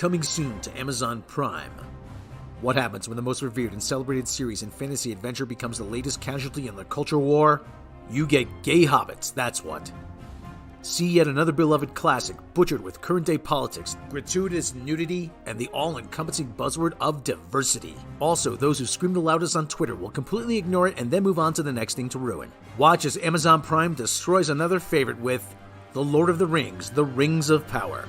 Coming soon to Amazon Prime. What happens when the most revered and celebrated series in fantasy adventure becomes the latest casualty in the culture war? You get gay hobbits, that's what. See yet another beloved classic butchered with current-day politics, gratuitous nudity, and the all-encompassing buzzword of diversity. Also, those who scream the loudest on Twitter will completely ignore it and then move on to the next thing to ruin. Watch as Amazon Prime destroys another favorite with The Lord of the Rings, The Rings of Power.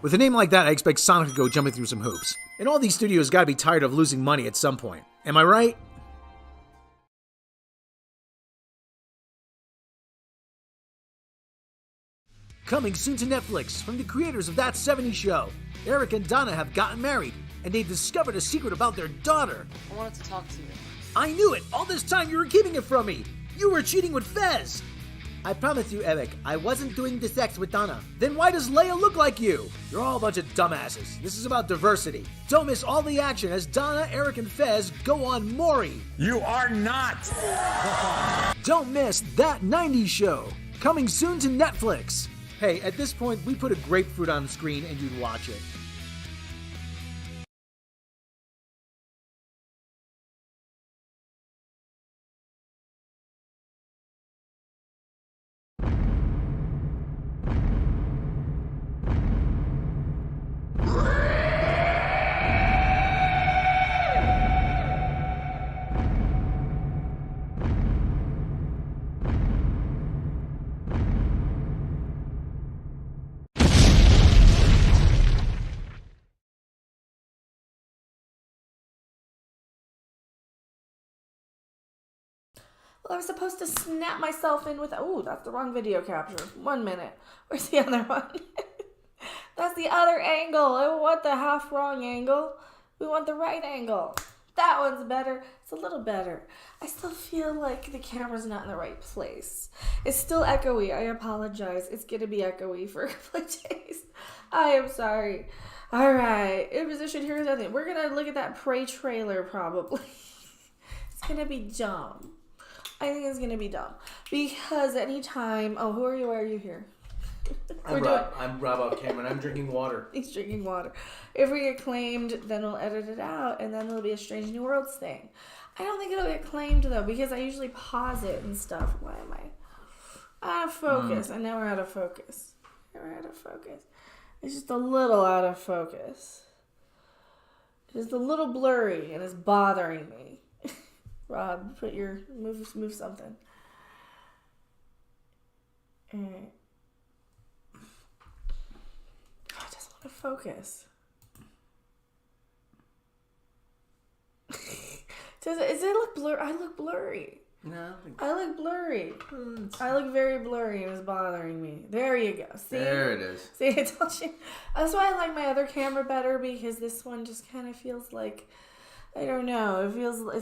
With a name like that, I expect Sonic to go jumping through some hoops. And all these studios gotta be tired of losing money at some point. Am I right? Coming soon to Netflix, from the creators of That 70s Show. Eric and Donna have gotten married, and they've discovered a secret about their daughter. I wanted to talk to you. I knew it! All this time you were keeping it from me! You were cheating with Fez! I promise you, Eric, I wasn't doing the sex with Donna. Then why does Leia look like you? You're all a bunch of dumbasses. This is about diversity. Don't miss all the action as Donna, Eric, and Fez go on Maury. You are not! Don't miss That 90s Show, coming soon to Netflix. Hey, at this point, we put a grapefruit on the screen and you'd watch it. Well, I was supposed to snap myself in with... Oh, that's the wrong video capture. 1 minute. Where's the other one? That's the other angle. I want the half wrong angle. We want the right angle. That one's better. It's a little better. I still feel like the camera's not in the right place. It's still echoey. I apologize. It's going to be echoey for a couple of days. I am sorry. All right. In position, here's the thing. We're going to look at that Prey trailer probably. It's going to be dumb. I think it's going to be dumb. Because anytime... Oh, who are you? Why are you here? I'm Rob off camera and I'm drinking water. He's drinking water. If we get claimed, then we'll edit it out and then it'll be a Strange New Worlds thing. I don't think it'll get claimed though because I usually pause it and stuff. Why am I out of focus? I know we're out of focus. We're out of focus. It's just a little out of focus. It's just a little blurry and it's bothering me. Rob, move something. Alright. Oh, I just want to focus. Does it look blurry? I look blurry. No. I look blurry. I look very blurry and it's bothering me. There you go. See? There it is. See, I told you. That's why I like my other camera better because this one just kind of feels like, I don't know. It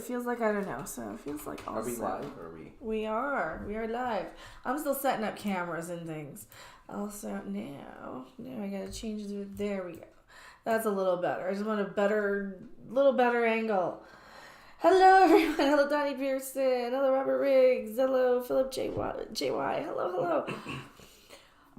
feels like I don't know. So it feels like also. Are we live or are we? We are live. I'm still setting up cameras and things. Also now I gotta change it. There we go. That's a little better. I just want a little better angle. Hello everyone. Hello Donnie Pearson. Hello Robert Riggs. Hello Philip JY. Hello.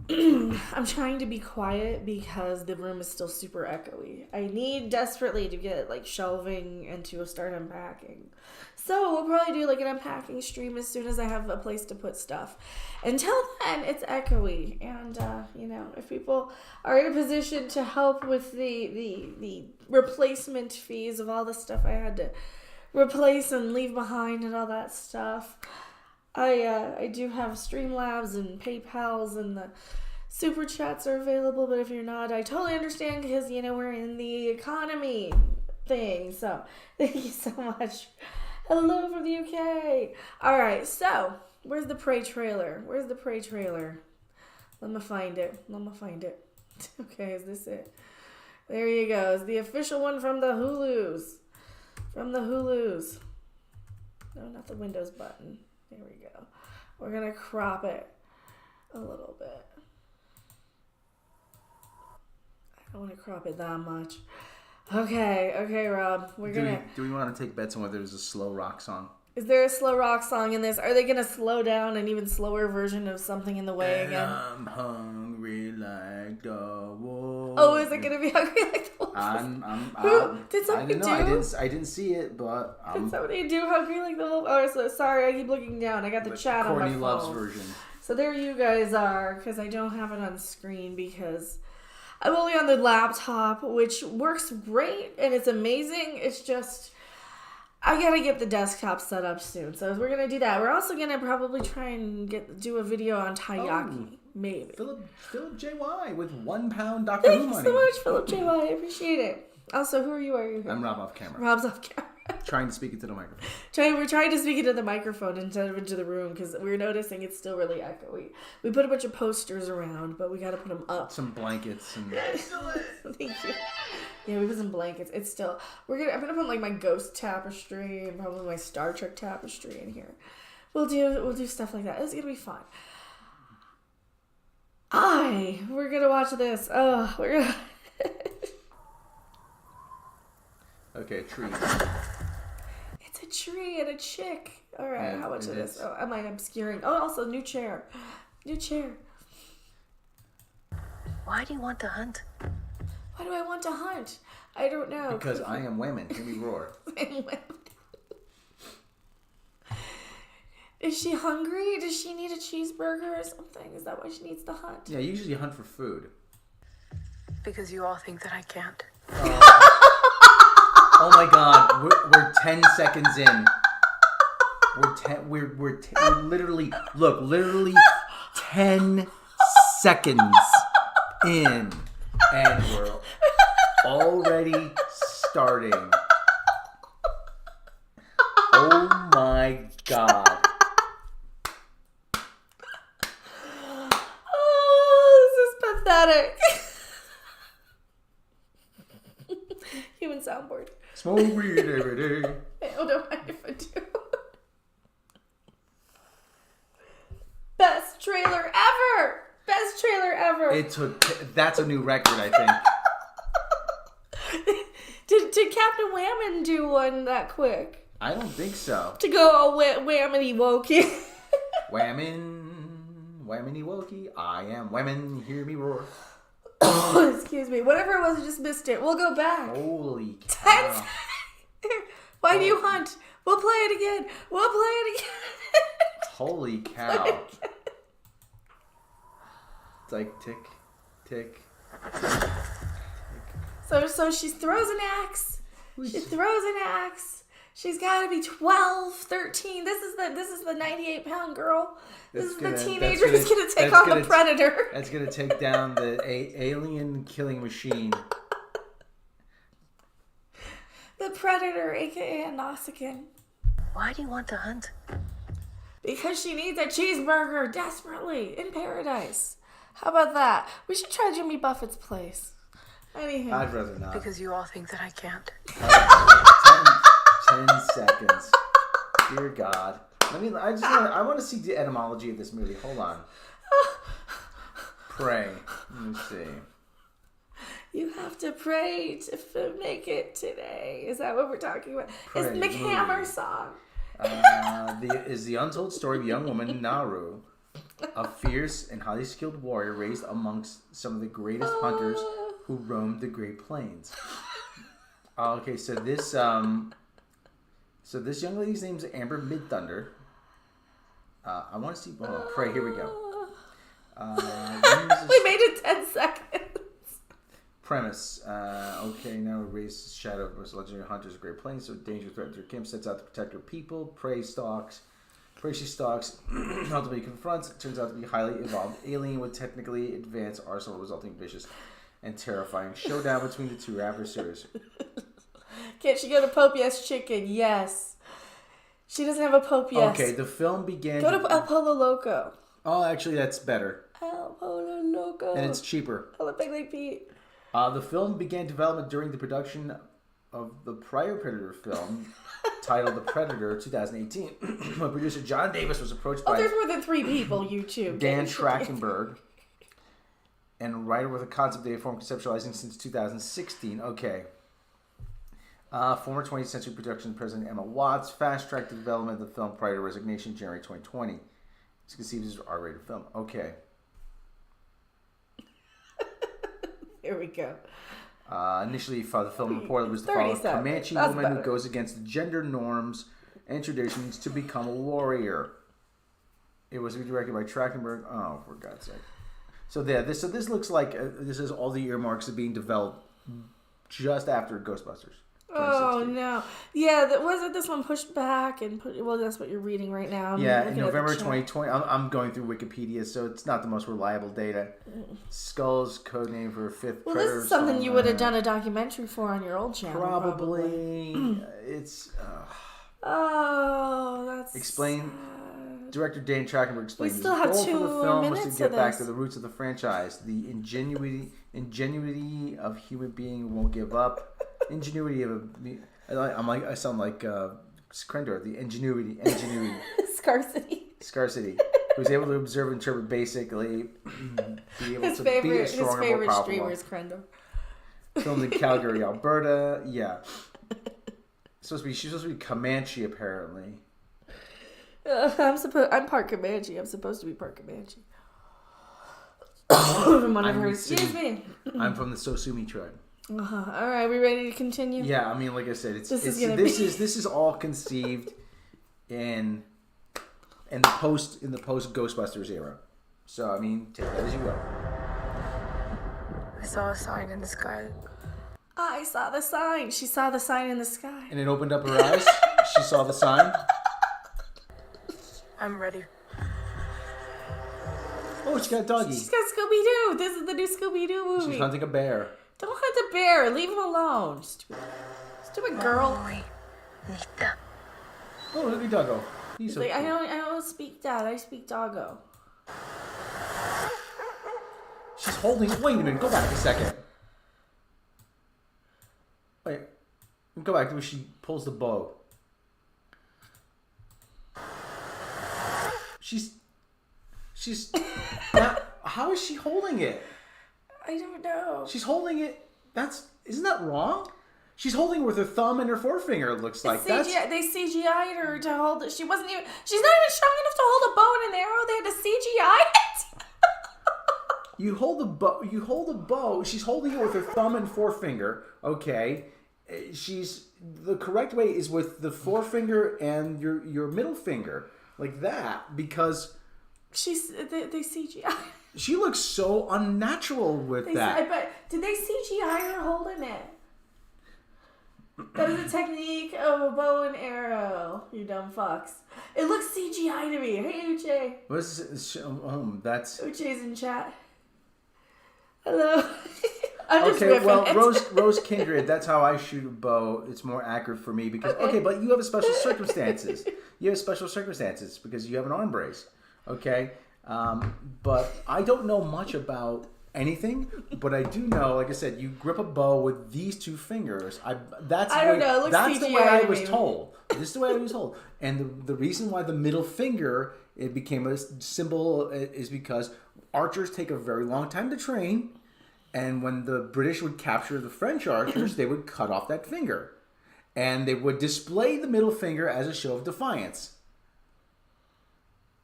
I'm trying to be quiet because the room is still super echoey. I need desperately to get like shelving and to start unpacking. So we'll probably do like an unpacking stream as soon as I have a place to put stuff. Until then, it's echoey. And, if people are in a position to help with the replacement fees of all the stuff I had to replace and leave behind and all that stuff, I do have Streamlabs and PayPals and the Super Chats are available, but if you're not, I totally understand because, we're in the economy thing. So, thank you so much. Hello from the UK. All right, so, where's the Prey trailer? Let me find it. Okay, is this it? There you go. It's the official one from the Hulus. No, not the Windows button. There we go. We're going to crop it a little bit. I don't want to crop it that much. Okay, Rob. Do we want to take bets on whether there's a slow rock song? Is there a slow rock song in this? Are they gonna slow down an even slower version of Something in the Way again? I'm hungry like the wolf. Oh, is it gonna be Hungry Like the Wolf? Did somebody I didn't see it, but did somebody do Hungry Like the Wolf? Oh, so sorry, I keep looking down. I got the chat on my Courtney phone. Love's version. So there you guys are, because I don't have it on screen because I'm only on the laptop, which works great and it's amazing. It's just I gotta get the desktop set up soon, so we're gonna do that. We're also gonna probably try and do a video on taiyaki, maybe. Philip JY with £1 Doctor Who Thank you money. so much, Philip JY. I appreciate it. Also, who are you? Are you here? I'm Rob off camera. Rob's off camera. Trying to speak into the microphone. We're trying to speak into the microphone instead of into the room because we're noticing it's still really echoey. We put a bunch of posters around, but we got to put them up. Some blankets and. Thank you. Yeah, we put some blankets. It's still. I'm gonna put like my ghost tapestry and probably my Star Trek tapestry in here. We'll do stuff like that. It's gonna be fun. We're gonna watch this. Oh, we're gonna. Okay, tree. It's a tree and a chick. All right, Yeah, how much it of this? is. Oh, am I obscuring? Oh, also new chair. New chair. Why do you want to hunt? Why do I want to hunt? I don't know. Because I am women. Hear me roar. Is she hungry? Does she need a cheeseburger or something? Is that why she needs to hunt? Yeah, usually you hunt for food. Because you all think that I can't. Oh my God, we're 10 seconds in. We're literally 10 seconds in, and we're already starting. Oh my God. Oh, this is pathetic. Human soundboard. Smoke weed every day. I don't mind if I do. Best trailer ever! Best trailer ever! That's a new record, I think. Did Captain Whammon do one that quick? I don't think so. To go all whammity wokey. Whammity wokey. I am women. Hear me roar. Excuse me. Whatever it was, I just missed it. We'll go back. Holy 10 cow. seconds. Why do you hunt? We'll play it again. Holy cow. It's like tick, tick. So she throws an axe. She's got to be 12, 13. This is the 98-pound girl. This is the teenager who's going to take on the predator. That's going to take down the alien killing machine. The predator, aka a Nausicaan. Why do you want to hunt? Because she needs a cheeseburger desperately in paradise. How about that? We should try Jimmy Buffett's place. Anywho. I'd rather not. Because you all think that I can't. 10 seconds. Dear God. I want to see the etymology of this movie. Hold on. Pray. Let me see. You have to pray to make it today. Is that what we're talking about? Pray, It's McHammer movie. song. Is the untold story of a young woman, Naru, a fierce and highly skilled warrior raised amongst some of the greatest hunters who roamed the Great Plains. Okay, so this young lady's name is Amber Midthunder. I want to see. Oh, pray. Here we go. We made it 10 seconds. Premise. Okay, now raised shadow of legendary hunters of Great Plains, so danger threatens her camp, sets out to protect her people. Prey she stalks, ultimately confronts. It turns out to be a highly evolved alien with technically advanced arsenal, resulting in vicious and terrifying showdown between the two adversaries. Can she go to Pope Yes Chicken? Yes. She doesn't have a Pope Yes. Okay, the film began. Go to El Polo Loco. Oh, actually, that's better. El Polo Loco. And it's cheaper. El Big Lake Pete. The film began development during the production of the prior Predator film, titled The Predator, 2018. When producer John Davis was approached by there's more than 3 people, YouTube. Dan Trachtenberg, and a writer with a concept they had formed conceptualizing since 2016. Okay. Former 20th Century Production President Emma Watts fast-tracked the development of the film prior to resignation in January 2020. It's conceived as an R-rated film. Okay. Here we go. Initially, the film reportedly was to follow a Comanche woman who goes against the gender norms and traditions to become a warrior. It was directed by Trachtenberg. Oh, for God's sake! So yeah, this looks like this is all the earmarks of being developed just after Ghostbusters. Oh no! Yeah, wasn't this one pushed back and well, that's what you're reading right now. Yeah, in November 2020. I'm going through Wikipedia, so it's not the most reliable data. Skull's code name for a fifth. Well, this is something you would have done a documentary for on your old channel. Probably. It's. Oh, that's. Explain. Sad. Director Dan Trachtenberg explained. We still have 2 goal for the film was minutes to get of back this. to the roots of the franchise. The ingenuity of human being who won't give up. Ingenuity of I sound like Krendor. The ingenuity. Scarcity. Who's able to observe and interpret, basically be able to be a stronger, more powerful streamer is Krendor. Filmed in Calgary, Alberta. Yeah. She's supposed to be Comanche, apparently. I'm part Comanche. I'm supposed to be part Comanche. From one of her. Excuse me. I'm from the Sosumi tribe. All right, we ready to continue? Yeah, I mean, like I said, this is all conceived in the post Ghostbusters era. So I mean, take that as you will. I saw a sign in the sky. I saw the sign. She saw the sign in the sky. And it opened up her eyes. She saw the sign. I'm ready. Oh, she got a doggy. She's got Scooby-Doo. This is the new Scooby-Doo movie. She's hunting a bear. Don't hunt a bear. Leave him alone. Stupid girl. Nita. Oh, look at Doggo. He's so like, cute. I don't speak that. I speak doggo. She's holding. Wait a minute. Go back a second. Wait. Go back to where she pulls the bow. She's. Now, how is she holding it? I don't know. She's holding it. Isn't that wrong? She's holding it with her thumb and her forefinger. It looks like they CGI'd her to hold it. She's not even strong enough to hold a bow and an arrow. They had to CGI it. You hold the bow. She's holding it with her thumb and forefinger. Okay. The correct way is with the forefinger and your middle finger, like that, because they CGI. She looks so unnatural with that. But did they CGI her holding it? That is a technique of a bow and arrow, you dumb fucks. It looks CGI to me. Hey, Uche. What's this? That's... Uche's in chat. Hello. I'm just okay, well, it. Rose Kindred, that's how I shoot a bow. It's more accurate for me because... Okay, but you have special circumstances. Because you have an arm brace. Okay? But I don't know much about anything, but I do know, like I said, you grip a bow with these 2 fingers. That's the way I was told. This is the way I was told. And the reason why the middle finger it became a symbol is because archers take a very long time to train, and when the British would capture the French archers, they would cut off that finger. And they would display the middle finger as a show of defiance.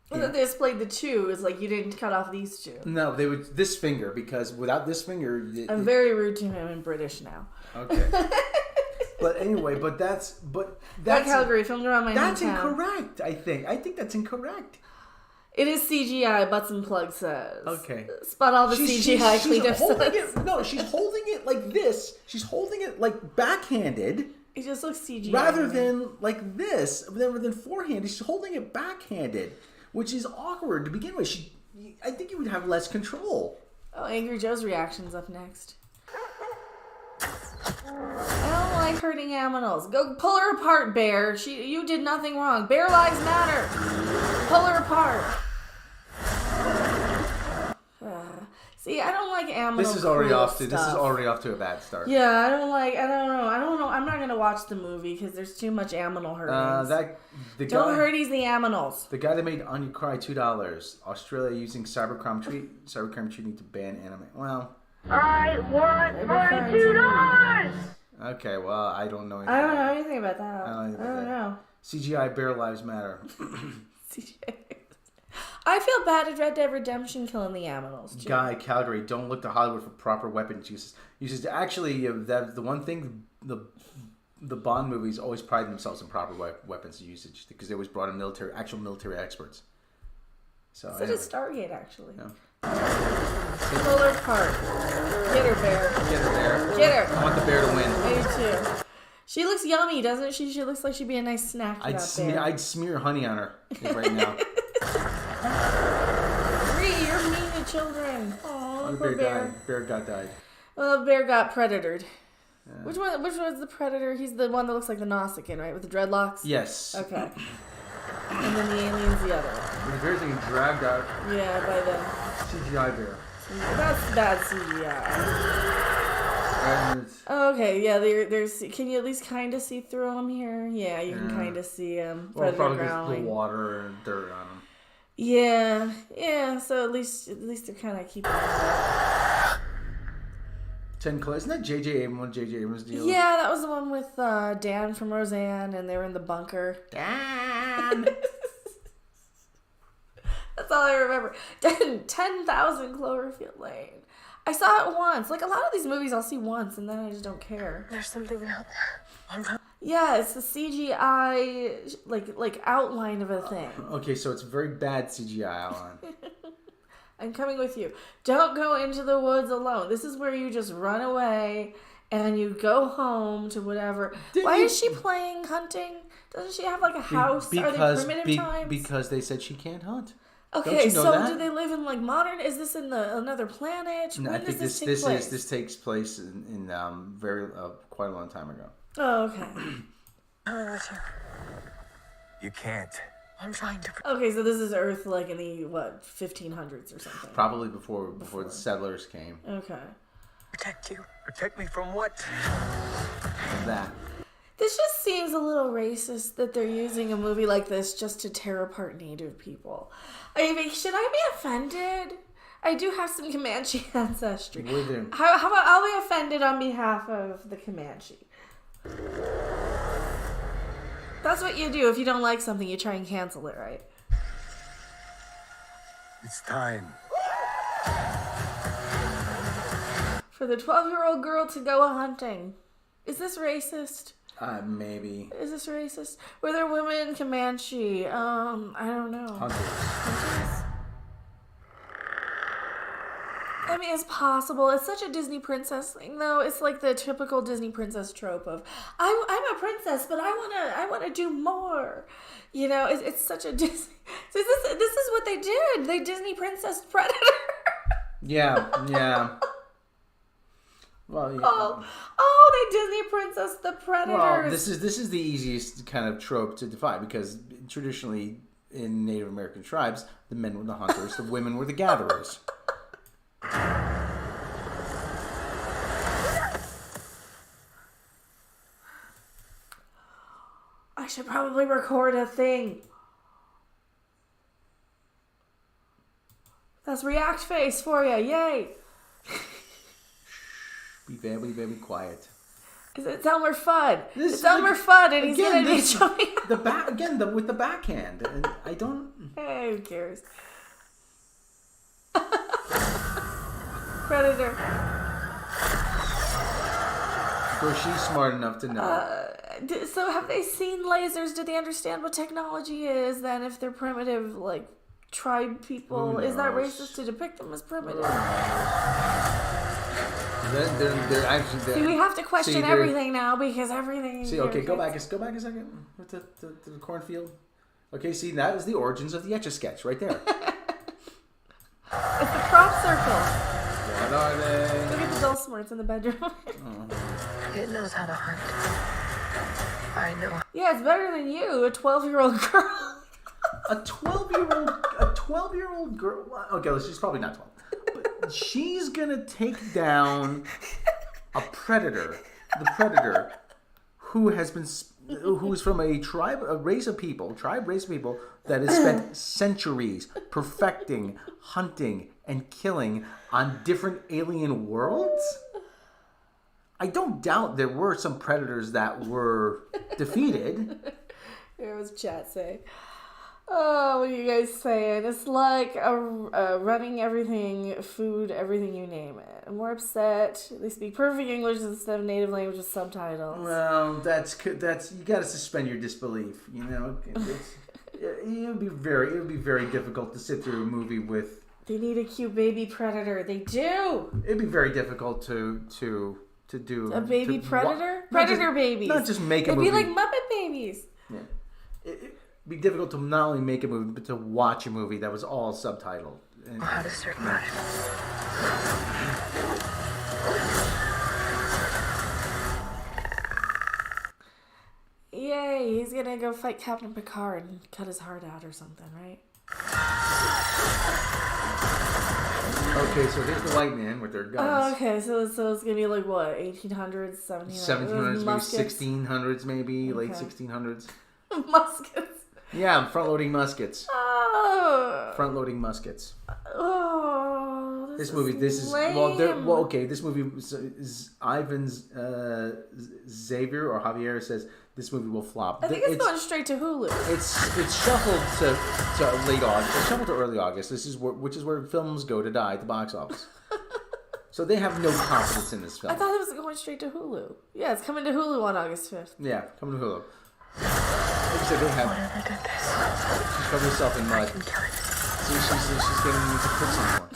Well, they displayed the 2. It's like you didn't cut off these 2. No, they would this finger, because without this finger... I'm very rude to him in British now. Okay. But anyway, that's Calgary, filmed around my That's hometown. incorrect, I think. I think that's incorrect. It is CGI, Butts and Plug says. Okay. Spot all the CGI cleanup says. No, she's holding it like this. She's holding it like backhanded. It just looks CGI. Rather than like this, rather than forehanded, she's holding it backhanded, which is awkward to begin with. I think you would have less control. Oh, Angry Joe's reaction's up next. I don't like hurting animals. Go pull her apart, Bear. You did nothing wrong. Bear lives matter. Pull her apart. See, I don't like animals. This is already off to a bad start. Yeah, I don't know. I'm not gonna watch the movie because there's too much animal hurting. Don't hurt the animals. The guy that made Anya Cry $2. Australia using cybercrime treating to ban anime. Well, I want my $2. Okay, well, I don't know anything. I don't know anything about that. I don't know anything I about don't that. know. CGI Bear Lives Matter. I feel bad at Red Dead Redemption killing the animals too. Guy, Calgary, don't look to Hollywood for proper weapons uses. Actually, that's the one thing the Bond movies always pride themselves in proper weapons usage because they always brought in actual military experts. So So does Stargate, actually. Yeah. Solar Park. Get her, Bear. Get her there. Get her. I want the bear to win. Me too. She looks yummy, doesn't she? She looks like she'd be a nice snack for that bear. I'd smear honey on her right now. Bree, you're mean to children. Aw, The poor bear. died. Bear died. Well, the bear got predatored. Yeah. Which one's the predator? He's the one that looks like the Nausicaan, right? With the dreadlocks? Yes. Okay. And then the alien's the other one. The bear's getting dragged out. Yeah, by the CGI bear. That's bad CGI. Okay, yeah, there's. Can you at least kind of see through them here? Yeah, you can kind of see them. Well, probably just the water and dirt on them. Yeah. So at least they're kind of keeping. 10 Clay. Isn't that J.J. Abrams deal? Yeah, that was the one with Dan from Roseanne, and they were in the bunker. Dan. That's all I remember. 10,000 Cloverfield Lane. I saw it once. Like, a lot of these movies I'll see once, and then I just don't care. There's something out there. Yeah, it's the CGI, like outline of a thing. Okay, so it's very bad CGI outline. I'm coming with you. Don't go into the woods alone. This is where you just run away, and you go home to whatever. Why is she playing hunting? Doesn't she have, like, a house? Are they primitive times? Because they said she can't hunt. Okay, so do they live in like modern? Is this in another planet? No, when I think does this take place? This takes place in very quite a long time ago. Oh, okay. I'm with you. You can't. I'm trying to. Okay, so this is Earth like in the 1500s or something. Probably before the settlers came. Okay. Protect you. Protect me from what? That. This just seems a little racist that they're using a movie like this just to tear apart Native people. I mean, should I be offended? I do have some Comanche ancestry. How about I'll be offended on behalf of the Comanche? That's what you do if you don't like something, you try and cancel it, right? It's time. For the 12-year-old girl to go hunting. Is this racist? Maybe. Is this racist? Were there women Comanche? I don't know. Hunters. I mean, it's possible. It's such a Disney princess thing, though. It's like the typical Disney princess trope of, I'm a princess, but I wanna do more. You know, it's such a Disney. So this is what they did. They Disney princess predator. Yeah. Well, yeah. Oh, they Disney princess the predators. Well, this is the easiest kind of trope to defy because traditionally in Native American tribes, the men were the hunters, the women were the gatherers. I should probably record a thing. That's React Face for you. Yay. Be very, very quiet. It's Elmer Fudd. It's Elmer Fudd, and he's gonna be showing with the backhand. And I don't. Hey, who cares? Predator. So she's smart enough to know. So have they seen lasers? Do they understand what technology is? Then, if they're primitive, like tribe people, is that racist to depict them as primitive? They're actually. See, we have to question everything now because everything. See, okay, go back a second with the cornfield. Okay, see, that is the origins of the Etch-a-Sketch right there. It's the crop circle. What are they? Look at the Dulcimer's in the bedroom. It knows how to hunt. I know. Yeah, it's better than you, a 12-year-old girl. A 12-year-old girl. Okay, she's probably not 12. But she's gonna take down a predator. The predator who is from a race of people that has spent centuries perfecting hunting and killing on different alien worlds. I don't doubt there were some predators that were defeated. Here was chat saying, "Oh, what are you guys saying? It's like running everything, food, everything you name it. I'm more upset. They speak perfect English instead of native language with subtitles." Well, that's you got to suspend your disbelief. You know, it would be very difficult to sit through a movie with. They need a cute baby predator. They do. It'd be very difficult to do a baby predator. Babies. Not just make a It'd movie. be like Muppet Babies. Yeah. It'd be difficult to not only make a movie, but to watch a movie that was all subtitled. And, How to survive. Yay, he's gonna go fight Captain Picard and cut his heart out or something, right? okay, so here's the white man with their guns. Oh, okay, so it's gonna be like what, 1800s, 1700s, maybe 1600s, maybe late Okay. 1600s. Muskets. Yeah, front-loading muskets. Oh. Front-loading muskets. Oh. This movie, lame. okay. This movie is Ivan's Xavier or Javier says this movie will flop. I think it's going straight to Hulu. It's shuffled to late August. It's shuffled to early August. Which is where films go to die at the box office. So they have no confidence in this film. I thought it was going straight to Hulu. Yeah, it's coming to Hulu on August 5th. Yeah, coming to Hulu. Like I said, they have. Whatever did this, She's covered herself in I mud. can kill it. She's getting to cook some more.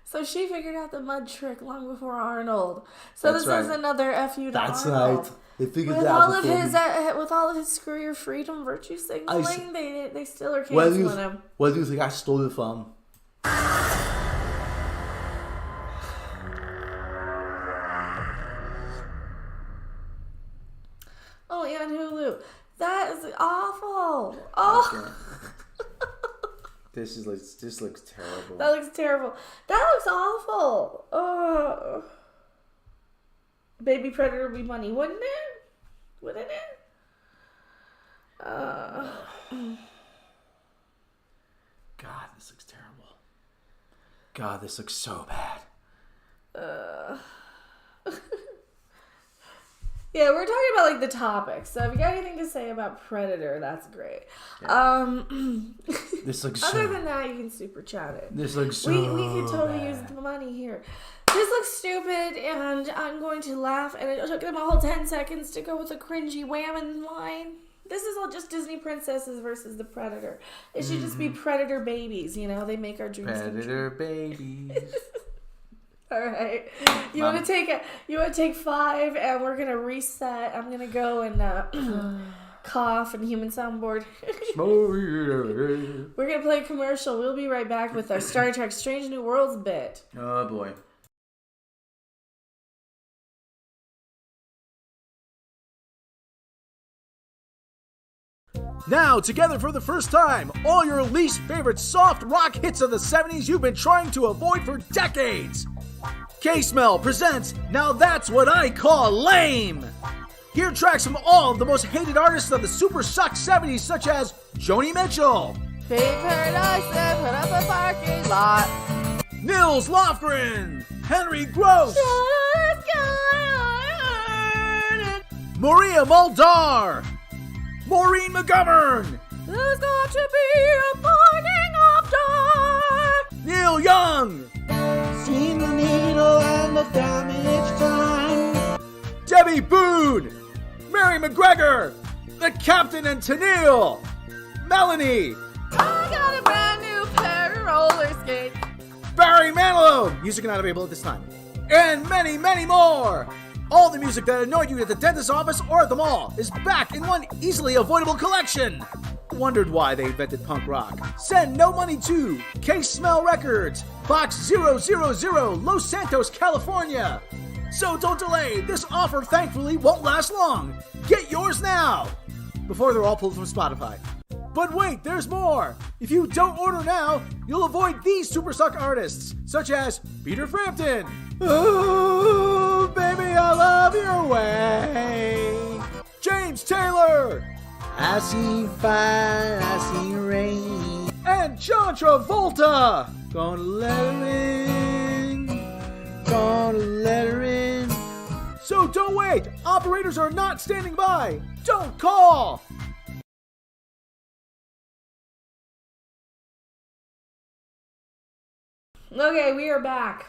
So she figured out the mud trick long before Arnold. So That's this is right. another FU to That's Arnold. right. They figured With that all out of before his me. with all of his screw your freedom virtue signaling, they still are Where canceling him. do you think I stole it from? Only on Hulu. That is awful. Oh, This looks terrible. that looks terrible. That looks awful. Oh, Baby Predator would be money, wouldn't it? Wouldn't it? God, this looks terrible. God, this looks so bad. Yeah, we're talking about like the topics. So if you got anything to say about Predator, that's great. This looks Other so. than that, you can super chat it. This looks so. We could totally bad. use the money here. This looks stupid, and I'm going to laugh. And it took them a whole 10 seconds to go with a cringy whammon line. This is all just Disney princesses versus the Predator. It should just be Predator babies. You know, they make our dreams come true. Predator babies. All right, you want to take 5, and we're gonna reset. I'm gonna go and cough and human soundboard. We're gonna play a commercial. We'll be right back with our Star Trek Strange New Worlds bit. Oh boy. Now, together for the first time, all your least favorite soft rock hits of the 70s you've been trying to avoid for decades. K-Smell presents Now That's What I Call Lame. Hear tracks from all of the most hated artists of the super suck 70s, such as Joni Mitchell, Paid Paradise and put up a parking lot. Nils Lofgren, Henry Gross, Maria Muldaur, Maureen McGovern, There's got to be a morning after. Neil Young, Seen the needle and the damage done. Debbie Boone, Mary McGregor, the Captain and Tennille, Melanie, I got a brand new pair of roller skates. Barry Manilow, music not available at this time, and many, many more. All the music that annoyed you at the dentist's office or at the mall is back in one easily avoidable collection. Wondered why they invented punk rock? Send no money to K-Smell Records, Box 000, Los Santos, California. So don't delay, this offer thankfully won't last long. Get yours now, before they're all pulled from Spotify. But wait, there's more! If you don't order now, you'll avoid these super suck artists, such as Peter Frampton. Oh, baby, I love your way. James Taylor. I see fire, I see rain. And John Travolta. Gonna let it ring. gonna let her in. So don't wait! Operators are not standing by! Don't call! Okay, we are back.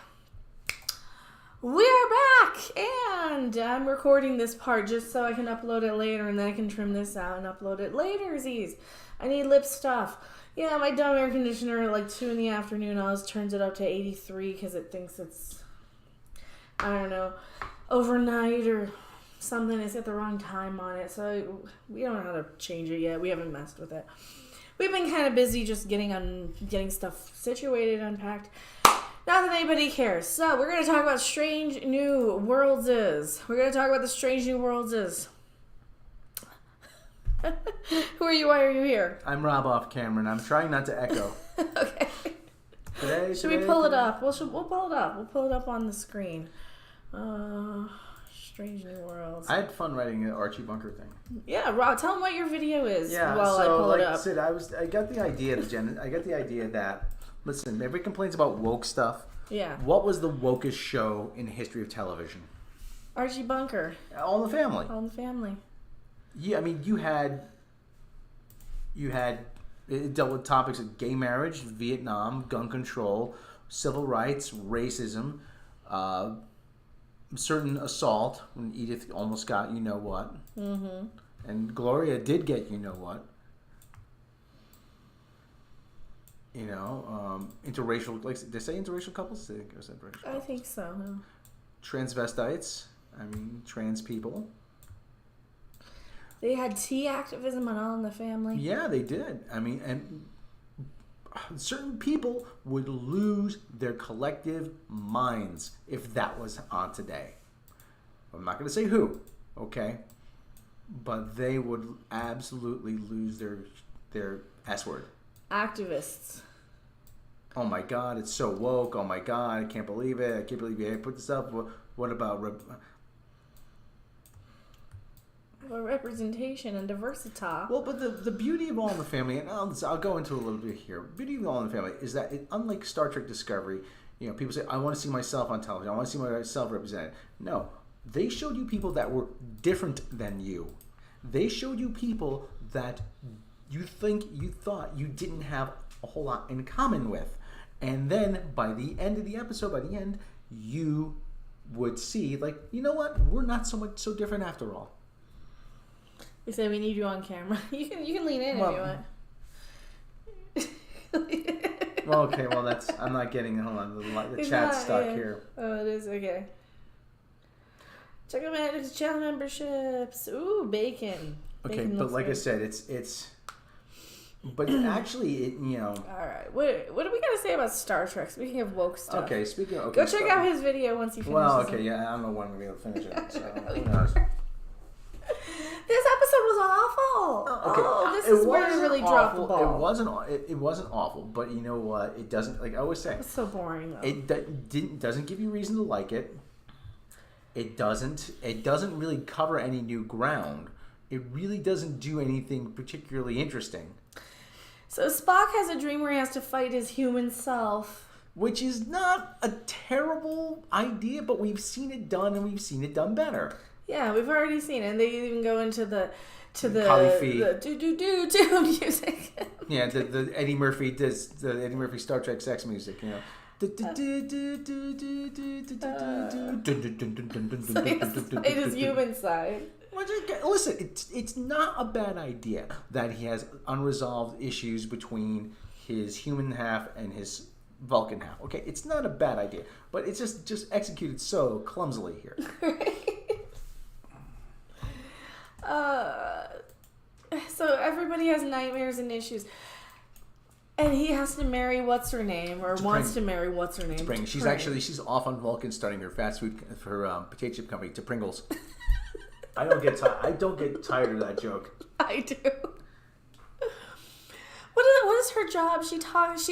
We are back! And I'm recording this part just so I can upload it later, and then I can trim this out and upload it later, Z's. I need lip stuff. Yeah, my dumb air conditioner at like 2 in the afternoon always turns it up to 83 because it thinks it's, I don't know, overnight or something. It's got the wrong time on it. So we don't know how to change it yet. We haven't messed with it. We've been kind of busy just getting stuff situated, unpacked. Not that anybody cares. So we're going to talk about Strange New Worlds is. We're going to talk about the Strange New Worlds is. Who are you? Why are you here? I'm Rob off camera, and I'm trying not to echo. Okay. Should we pull it up? We'll pull it up. We'll pull it up on the screen. Strange New Worlds. I had fun writing an Archie Bunker thing. Yeah, Rob, tell them what your video is. Yeah, while so I pull like it up. I said, I got the idea that listen, everybody complains about woke stuff. Yeah. What was the wokest show in the history of television? Archie Bunker. All in the Family. All in the Family. Yeah, I mean, you had it dealt with topics of gay marriage, Vietnam, gun control, civil rights, racism, certain assault when Edith almost got you know what, and Gloria did get you know what. You know, interracial, like did they say interracial couples? I think so. Yeah. Transvestites. I mean, trans people. They had tea activism on All in the Family. Yeah, they did. I mean, and certain people would lose their collective minds if that was on today. I'm not going to say who, okay? But they would absolutely lose their S word. Activists. Oh my God, it's so woke. Oh my God, I can't believe it. I can't believe you put this up. What about... representation and diversity. Well, but the beauty of All in the Family, and I'll go into a little bit here. Beauty of All in the Family is that unlike Star Trek Discovery, you know, people say, I want to see myself on television. I want to see myself represented. No, they showed you people that were different than you. They showed you people that you thought you didn't have a whole lot in common with. And then by the end of the episode, you would see, like, you know what? We're not so different after all. We say we need you on camera. You can lean in if you want. Well, okay. Well, I'm not getting. Hold on, the chat's stuck here. Oh, it is okay. Check them out. It's channel memberships. Ooh, bacon. Okay, Bacon but like good. I said, it's. But actually, you know. All right. What do we got to say about Star Trek? Speaking of woke stuff. Okay. Go check out his video once he finishes. Well, okay. it. Yeah, I don't know when we're gonna finish it. So who knows? This episode was awful. Okay. This is where you really dropped the ball. It wasn't awful, but you know what? It doesn't, like I always say. It's so boring though. It doesn't give you reason to like it. It doesn't really cover any new ground. It really doesn't do anything particularly interesting. So Spock has a dream where he has to fight his human self. Which is not a terrible idea, but we've seen it done, and we've seen it done better. Yeah, we've already seen it. And they even go into the do music. Yeah, the Eddie Murphy does the Eddie Murphy Star Trek sex music, you know. It is human side. Listen, it's not a bad idea that he has unresolved issues between his human half and his Vulcan half. Okay, it's not a bad idea, but it's just executed so clumsily here. So everybody has nightmares and issues. And he has to marry what's her name, or wants to marry what's her name. She's off on Vulcan starting her fast food, her potato chip company, to Pringles. I don't get tired of that joke. I do. What is her job? Her job is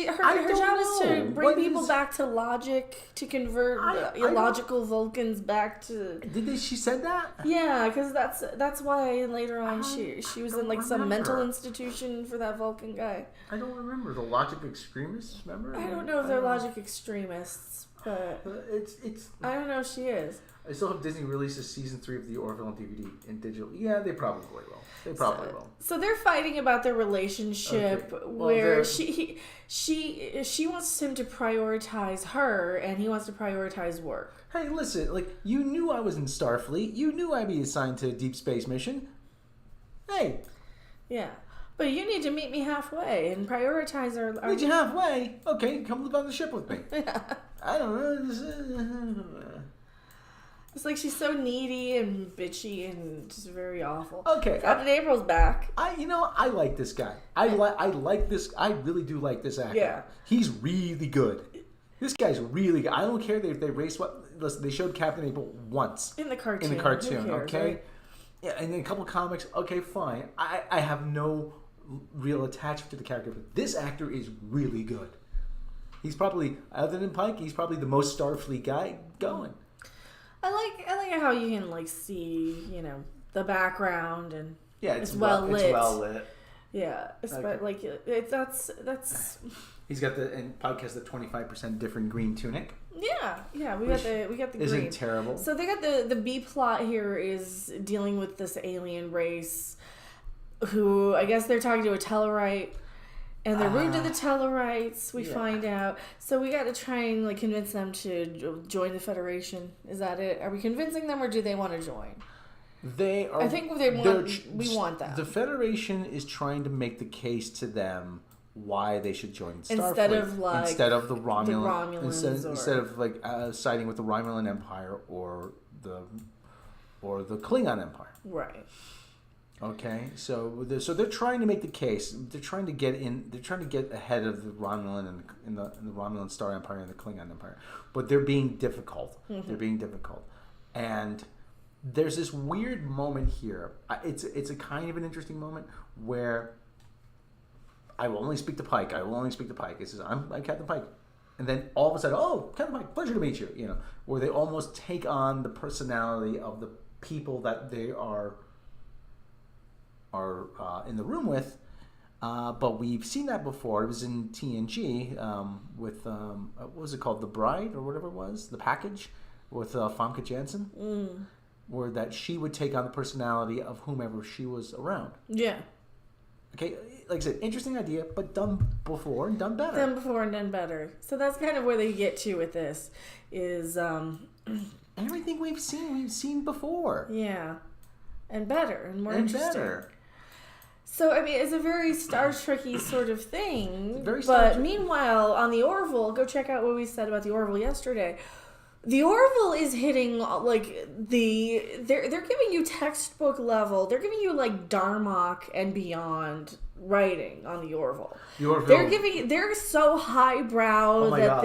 to bring people back to logic, to convert illogical Vulcans back to. She said that? Yeah, because that's why later on she was in like some mental institution for that Vulcan guy. I don't remember the logic extremists. Remember? I don't know if they're logic extremists. But It's. I don't know if she is. I still hope Disney releases season 3 of the Orville on DVD and digital. Yeah, they probably will. They probably will. So they're fighting about their relationship, Okay. Well, where she wants him to prioritize her, and he wants to prioritize work. Hey, listen, like, you knew I was in Starfleet. You knew I'd be assigned to a deep space mission. Hey, Yeah. But you need to meet me halfway and prioritize our meet you halfway. Okay, come live on the ship with me. I don't know. It's like she's so needy and bitchy and just very awful. Okay. Captain April's back. I like this guy. I like this. I really do like this actor. Yeah. He's really good. This guy's really good. I don't care if they race what. Listen, they showed Captain April once In the cartoon. Who cares, okay? Right? Yeah, and then a couple comics. Okay, fine. I have no real attachment to the character, but this actor is really good. He's probably, other than Pike, he's probably the most Starfleet guy going. I like how you can like see, the background and Yeah, it's well lit. It's well lit. Yeah, it's Okay. like that's He's got and Pike has the 25% different green tunic. yeah. We got the Isn't green. terrible. So they got the B plot here is dealing with this alien race, who I guess they're talking to a Tellarite, and they're rude to the Tellarites. We find out. So we got to try and like convince them to join the Federation. Is that it? Are we convincing them, or do they want to join? They are. I think we want that. The Federation is trying to make the case to them why they should join Starfleet Instead of, like, instead of the Romulans, Romulans instead of like siding with the Romulan Empire or the Klingon Empire. Right. Okay, so they're trying to make the case. They're trying to get in. They're trying to get ahead of the Romulan and in the Romulan Star Empire and the Klingon Empire, but they're being difficult. Mm-hmm. They're being difficult, and there's this weird moment here. It's a kind of an interesting moment where I will only speak to Pike. It says I'm Captain Pike, and then all of a sudden, oh, Captain Pike, pleasure to meet you. Where they almost take on the personality of the people that they are in the room with, but we've seen that before. It was in TNG with what was it called, The Bride or whatever it was, The Package with Famke Janssen, where that she would take on the personality of whomever she was around. Yeah. Okay, like I said, interesting idea, but done before and done better. Done before and done better. So that's kind of where they get to with this is Everything we've seen before. yeah, and better and more And interesting. better. So, I mean, it's a very Star Trek-y sort of thing. Very Star but Trek. meanwhile, on the Orville, go check out what we said about the Orville yesterday. The Orville is hitting, like, they're giving you textbook level. They're giving you, like, Darmok and beyond writing on the Orville. The Orville. They're so highbrow Oh my that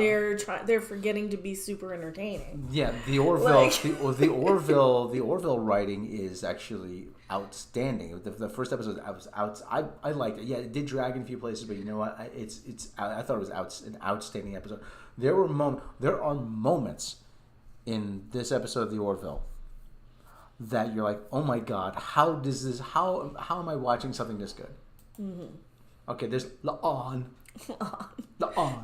God. they're forgetting to be super entertaining. Yeah, the Orville, Like- the Orville writing is actually outstanding. The first episode, I liked it. Yeah, it did drag in a few places, but you know what? I thought it was an outstanding episode. There are moments in this episode of the Orville that you're like, oh my God, how am I watching something this good? Mm-hmm. Okay, there's La'an.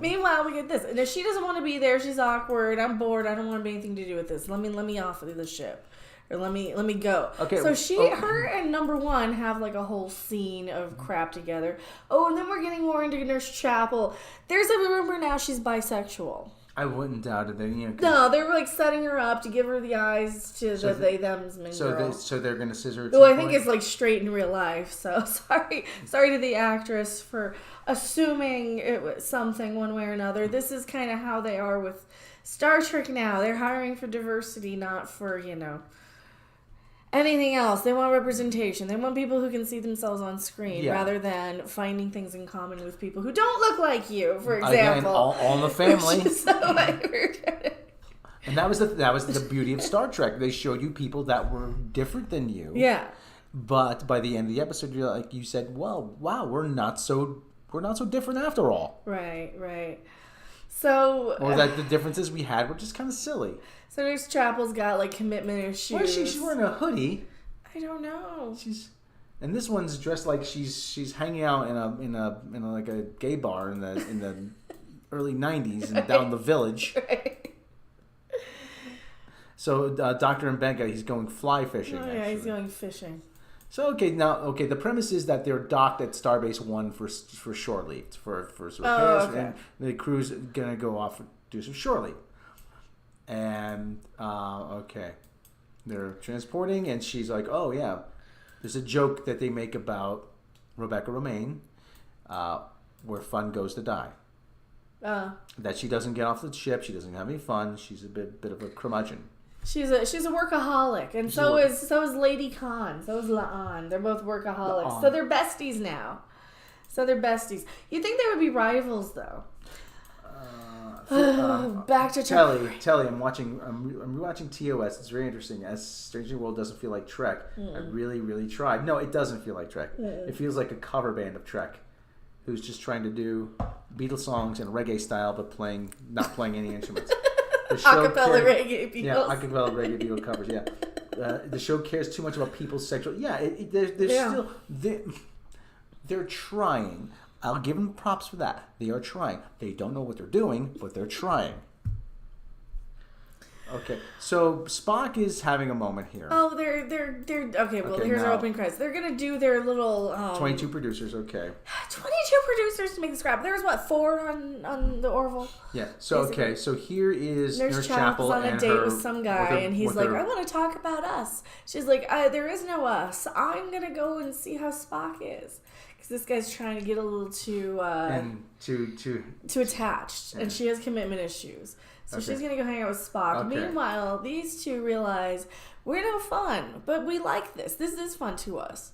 Meanwhile, we get this. And if she doesn't want to be there, she's awkward. I'm bored. I don't want to have anything to do with this. Let me off of the ship, or let me go. Okay. So her and number one have like a whole scene of crap together. Oh, and then we're getting more into Nurse Chapel. There's a rumor now she's bisexual. I wouldn't doubt it. No, they're like setting her up to give her the eyes to the they them's girl. So they're gonna scissor. Well, I think it's like straight in real life. So sorry to the actress for assuming it was something one way or another. This is kind of how they are with Star Trek now. They're hiring for diversity, not for anything else. They want representation. They want people who can see themselves on screen rather than finding things in common with people who don't look like you. For example, again, all in the family. So And that was the beauty of Star Trek. They showed you people that were different than you. yeah. But by the end of the episode, you're like, you said, well, wow, we're not so different after all. Right. So Or that the differences we had were just kind of silly. So Nurse Chapel's got like commitment issues. Why is she's wearing a hoodie? I don't know. And this one's dressed like she's hanging out in a like a gay bar in the early '90s and down the village. Right. So Dr. Mbenga, he's going fly fishing. Oh, yeah, he's going fishing. So the premise is that they're docked at Starbase 1 for shore leave for repairs, and the crew's gonna go off and do some shore leave. And they're transporting, and she's like, "Oh yeah," there's a joke that they make about Rebecca Romaine, where fun goes to die. That she doesn't get off the ship, she doesn't have any fun. She's a bit of a curmudgeon. She's a workaholic, and so is Lady Khan. So is La'an. They're both workaholics. La'an. So they're besties now. You'd think they would be rivals, though. Back to Telly. I'm rewatching TOS. It's very interesting. As Strange New World doesn't feel like Trek. I really, really tried. No, it doesn't feel like Trek. It feels like a cover band of Trek, who's just trying to do Beatles songs in reggae style, but not playing any instruments. Acapella reggae Beatles. Yeah, acapella reggae Beatles covers. Yeah, the show cares too much about people's sexual. Yeah, they're trying. I'll give them props for that. They are trying. They don't know what they're doing, but they're trying. Okay, so Spock is having a moment here. Oh, they're okay. Well, here's our opening credits. They're gonna do their little 22 producers. Okay. 22 producers to make the scrap. There was 4 on the Orville. Yeah. So so here is Nurse Chapel's on a date with some guy, and he's like, I want to talk about us. She's like, there is no us. I'm gonna go and see how Spock is. This guy's trying to get a little too attached, and she has commitment issues. So she's gonna go hang out with Spock. Okay. Meanwhile, these two realize we're no fun, but we like this. This is fun to us.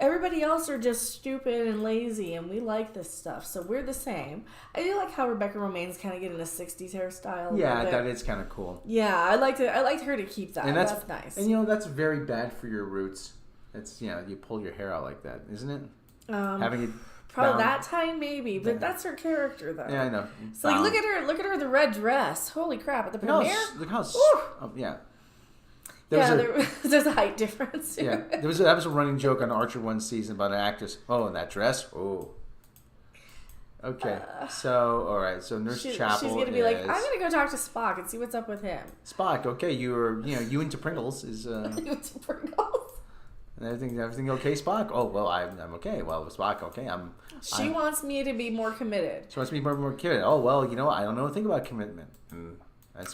Everybody else are just stupid and lazy, and we like this stuff. So we're the same. I do like how Rebecca Romaine's kind of getting a '60s hairstyle. Yeah, that is kind of cool. Yeah, I liked her to keep that. And that's nice. And that's very bad for your roots. It's you pull your hair out like that, isn't it? Having it probably bound. That time maybe, but that's her character though. Yeah, I know. So look at her, the red dress. Holy crap! At the premiere, look how yeah. There's a height difference. Yeah, that was a running joke on Archer one season about an actress. Oh, and that dress. Oh. Okay, so all right, so Nurse Chapel. She's gonna be like, I'm gonna go talk to Spock and see what's up with him. Spock, okay, you into Pringles is. You into Pringles. And everything okay, Spock? Oh, well, I'm okay. Well, Spock, okay, She wants me to be more committed. She wants me to be more committed. Oh, well, I don't know anything about commitment. And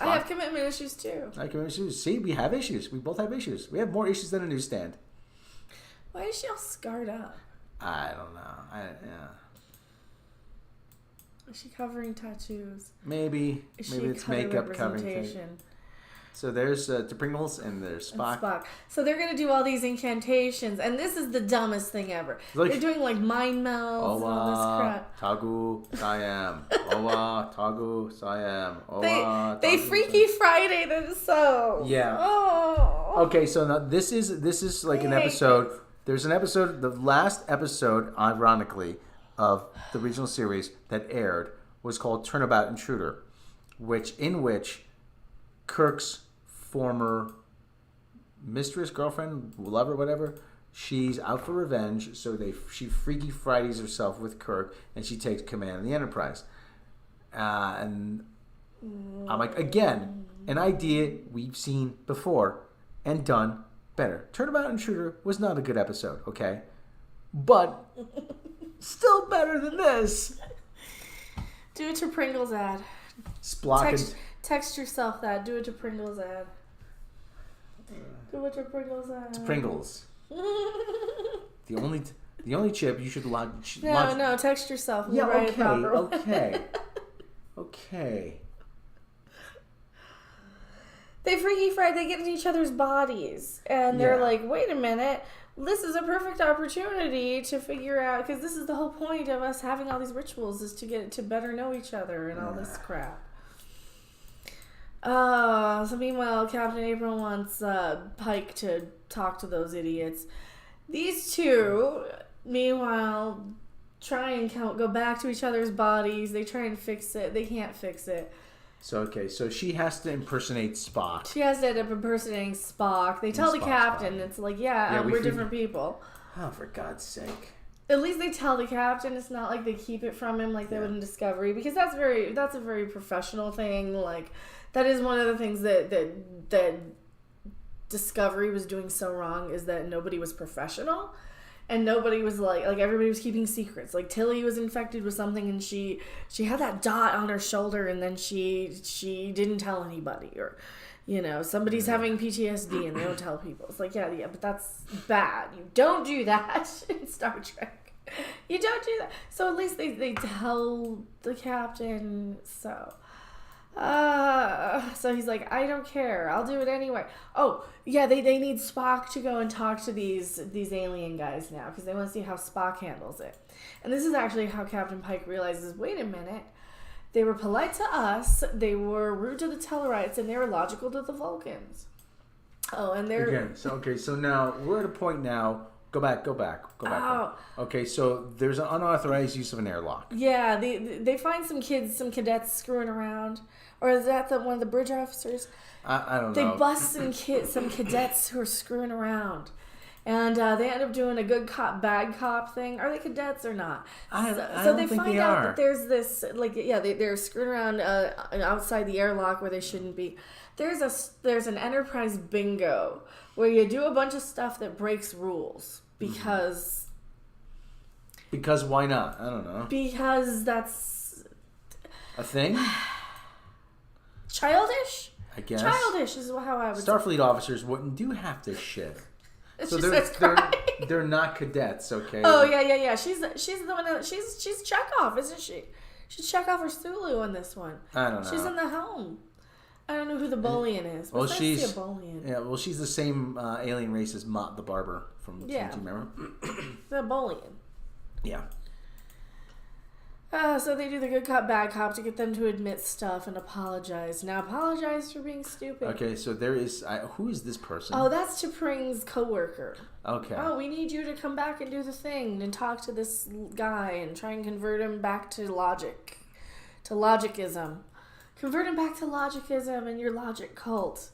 I have commitment issues, too. I have commitment issues. See, we have issues. We both have issues. We have more issues than a newsstand. Why is she all scarred up? I don't know. Is she covering tattoos? Maybe it's makeup covering. So there's Pringles and there's Spock. So they're going to do all these incantations, and this is the dumbest thing ever. They're doing mind melds and all this crap. Tagu Siam. Woah, Tagu Siam. They Freaky Friday them so. Yeah. Oh. Okay, so now this is like an episode. There's an episode, the last episode, ironically, of the regional series that aired was called Turnabout Intruder, in which Kirk's former mistress, girlfriend, lover, whatever, she's out for revenge, so she Freaky Fridays herself with Kirk, and she takes command of the Enterprise. And I'm like, again, an idea we've seen before and done better. Turnabout Intruder was not a good episode, okay? But still better than this. Do it to Pringles ad. Text yourself that. Do it to Pringles ad. Do it to Pringles ad. To Pringles. The only chip you should launch. No, text yourself. Yeah, okay. They Freaky Friday. They get in each other's bodies, and they're like, "Wait a minute, this is a perfect opportunity to figure out because this is the whole point of us having all these rituals is to get to better know each other and all this crap." So meanwhile, Captain April wants Pike to talk to those idiots. These two, meanwhile, try and go back to each other's bodies. They try and fix it. They can't fix it. So she has to impersonate Spock. She has to end up impersonating Spock. They tell the captain, it's like, we're different people. Oh, for God's sake. At least they tell the captain. It's not like they keep it from him like they would in Discovery, because that's a very professional thing. Like, that is one of the things that Discovery was doing so wrong, is that nobody was professional. And nobody was like everybody was keeping secrets. Like, Tilly was infected with something, and she had that dot on her shoulder, and then she didn't tell anybody. Or, somebody's having PTSD and they don't tell people. It's like, yeah, but that's bad. You don't do that in Star Trek. You don't do that. So at least they tell the captain. So he's like, I don't care. I'll do it anyway. Oh, yeah, they need Spock to go and talk to these alien guys now, because they want to see how Spock handles it. And this is actually how Captain Pike realizes, wait a minute, they were polite to us, they were rude to the Tellarites, and they were logical to the Vulcans. Oh, and they're... Again, so now, we're at a point now... Go back. Oh. Okay, so there's an unauthorized use of an airlock. Yeah, they find some cadets screwing around. Or is that one of the bridge officers? I don't know. They bust some cadets who are screwing around. And they end up doing a good cop, bad cop thing. Are they cadets or not? I so don't they think find they out are. that there's this, they're screwing around outside the airlock where they shouldn't be. There's an Enterprise bingo where you do a bunch of stuff that breaks rules. Because why not? I don't know. Because that's... A thing? Childish? I guess. Childish is how I would say. Starfleet officers wouldn't do half this shit. So they're not cadets, okay? Oh yeah. She's the one that she's Chekhov, isn't she? She's Chekhov or Sulu in this one. I don't know. She's in the helm. I don't know who the Bolian is. Well, she's a Bolian. Yeah, well, she's the same alien race as Mott the Barber from TNT, remember? The Bolian. Yeah. So they do the good cop, bad cop to get them to admit stuff and apologize. Now apologize for being stupid. Okay, so there is... who is this person? Oh, that's T'Pring's co-worker. Okay. Oh, we need you to come back and do the thing and talk to this guy and try and convert him back to logic. To logicism. Convert him back to logicism and your logic cult.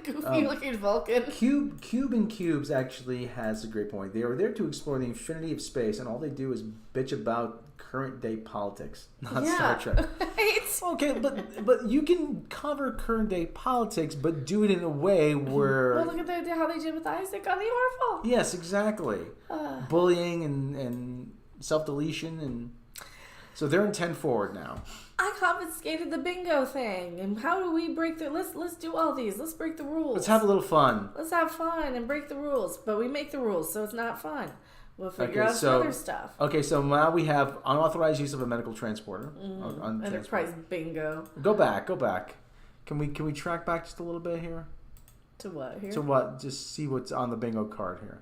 Goofy looking Vulcan. Cube and Cubes actually has a great point. They are there to explore the infinity of space, and all they do is bitch about current day politics, not Star Trek. Right? Okay, but you can cover current day politics, but do it in a way where... Well, look at how they did with Isaac on the Orville. Yes, exactly. Bullying and self-deletion and... So they're in 10 forward now. I confiscated the bingo thing, and how do we break the... Let's do all these. Let's break the rules. Let's have a little fun. Let's have fun and break the rules, but we make the rules, so it's not fun. We'll figure out some other stuff. Okay, so now we have unauthorized use of a medical transporter. Enterprise bingo. Go back. Can we track back just a little bit here? To what here? To what? Just see what's on the bingo card here.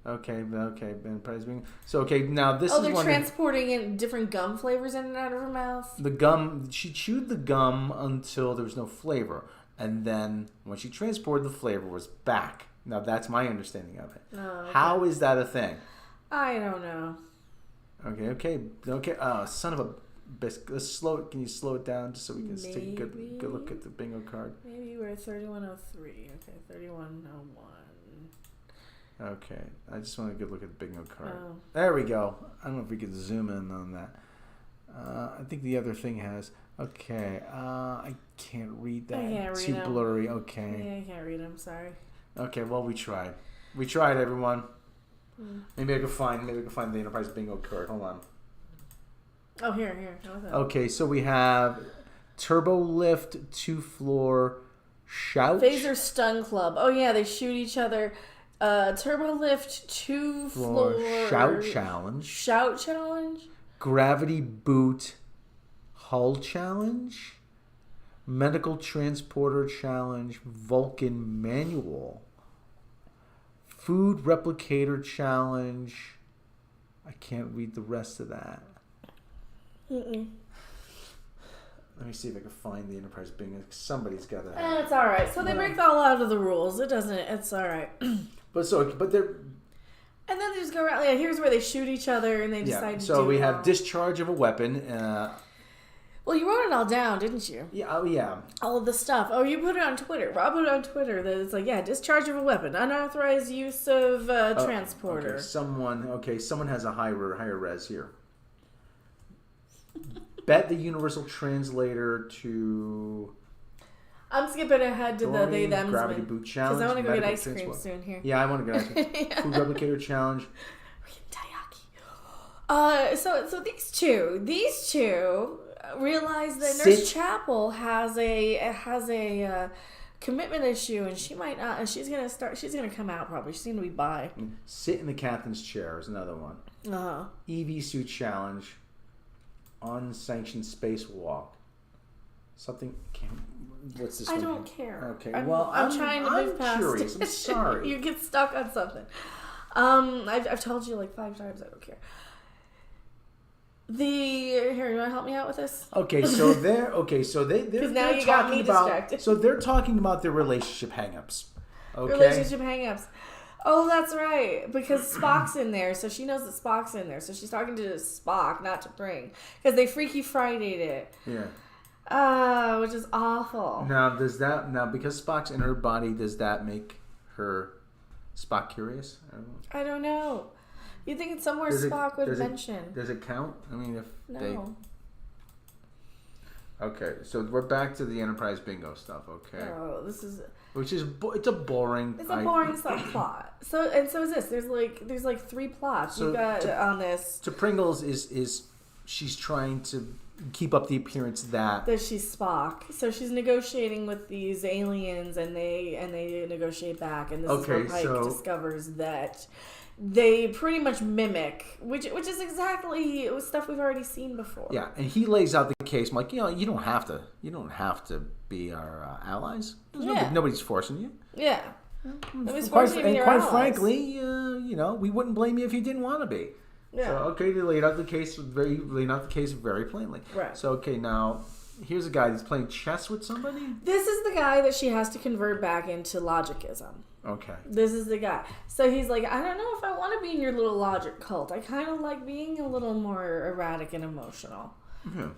Okay, Enterprise bingo. So okay, now this is they're one. Transporting in different gum flavors in and out of her mouth. The gum. She chewed the gum until there was no flavor, and then when she transported, the flavor was back. Now that's my understanding of it. Oh, okay. How is that a thing? I don't know. Okay. Oh, son of a biscuit. Let's slow it. Can you slow it down just so we can take a good look at the bingo card? Maybe we're 3103. Okay, 3101. Okay, I just want a good look at the bingo card. Oh. There we go. I don't know if we can zoom in on that. I think the other thing has... Okay, I can't read that. I can't read Too them. blurry. Okay. Yeah, I can't read them. Sorry. Okay, well, we tried. We tried, everyone. Maybe I can find the Enterprise bingo card. Hold on. Oh, here. How was that? Okay, so we have Turbo Lift, 2-floor, Shout. Phaser Stun Club. Oh, yeah, they shoot each other. Turbo Lift, 2-floor. Shout Challenge. Shout Challenge. Gravity Boot, Hull Challenge. Medical Transporter Challenge, Vulcan Manual. Food Replicator Challenge. I can't read the rest of that. Mm-mm. Let me see if I can find the Enterprise bingo. Somebody's got to. It's all right. So they break all out of the rules. It's all right. But they're. And then they just go around. Yeah, here's where they shoot each other and they decide to So do we it have all. discharge of a weapon. Well, you wrote it all down, didn't you? Yeah, oh yeah. All of the stuff. Oh, you put it on Twitter. Rob put it on Twitter that it's like, discharge of a weapon, unauthorized use of transporter. Okay, someone has a higher res here. Bet the universal translator to... I'm skipping ahead to the they them's gravity boot challenge. Because I want to go get medical ice cream transport. soon here. Yeah, I want to get ice cream. Food replicator challenge. So these two realize that Nurse Chapel has a commitment issue, and she might not. And she's gonna come out probably. She seemed to be bi. Sit in the captain's chair is another one. EV suit challenge. Unsanctioned spacewalk. Something. What's this? I one don't here? care. Okay. I'm trying to move past. Curious. I'm sorry. You get stuck on something. I've told you like 5 times I don't care. Here, you want to help me out with this? Okay, so they're now you got me distracted. So they're talking about their relationship hangups. Okay. Relationship hangups. Oh, that's right. Because Spock's in there, so she knows that Spock's in there. So she's talking to Spock, not to Pring, because they Freaky Friday'd it. Yeah. Which is awful. Now, because Spock's in her body, does that make her Spock curious? I don't know. You'd think it's somewhere Spock would mention. Does it count? I mean, if no. Okay, so we're back to the Enterprise bingo stuff. Okay. Oh, this is. It's a boring. It's a boring subplot. So is this. There's like 3 plots you got on this. So Pringles is she's trying to keep up the appearance that she's Spock. So she's negotiating with these aliens, and they negotiate back, and this is where Pike discovers that they pretty much mimic, which is exactly stuff we've already seen before. Yeah, and he lays out the case. I'm like, you don't have to be our allies. Nobody's forcing you. Yeah. Quite frankly, we wouldn't blame you if you didn't want to be. Yeah. So they laid out the case very plainly. Right. So now here's a guy that's playing chess with somebody. This is the guy that she has to convert back into logicism. Okay. This is the guy. So he's like, I don't know if I want to be in your little logic cult. I kind of like being a little more erratic and emotional. Mm-hmm.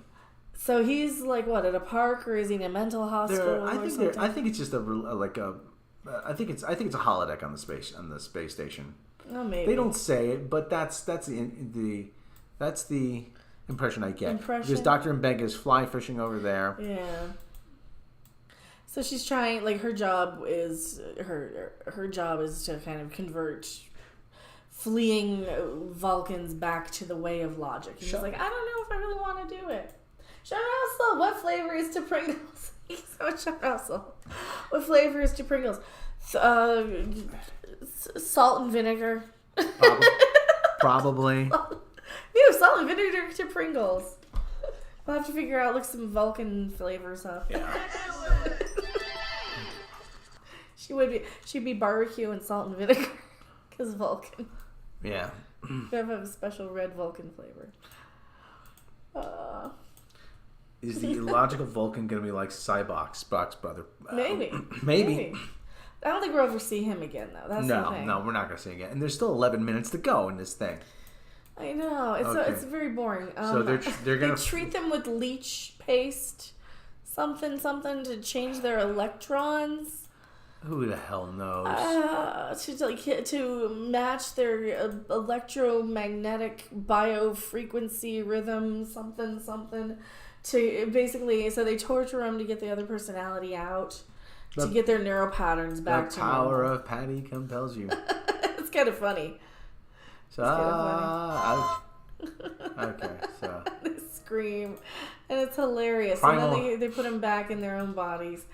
So he's like, what, at a park, or is he in a mental hospital? I think it's just I think it's a holodeck on the space station. Oh, maybe they don't say it, but that's the impression I get. Because Dr. Mbenga is fly fishing over there. Yeah. So she's trying, like, her job is to kind of convert fleeing Vulcans back to the way of logic. And she's like, I don't know if I really want to do it. Sean Russell, what flavor is to Pringles? Sean Russell, what flavor is to Pringles? Salt and vinegar. Probably. Ew, salt and vinegar to Pringles. We'll have to figure out, look some Vulcan flavors up. Yeah. She'd be barbecue and salt and vinegar, because Vulcan. Yeah. They have a special red Vulcan flavor. Is the illogical Vulcan going to be like Spock's brother? Maybe. Maybe. I don't think we'll ever see him again, though. That's the thing. No, we're not going to see him again. And the's still 11 minutes to go in this thing. I know. It's very boring. So they're going to treat them with leech paste, something to change their electrons. Who the hell knows? To match their electromagnetic biofrequency rhythm, something. To basically, so they torture them to get the other personality out, to get their neural patterns back to normal. The power of Patty compels you. It's kind of funny. Okay, so they scream, and it's hilarious. Primal. And then they put them back in their own bodies.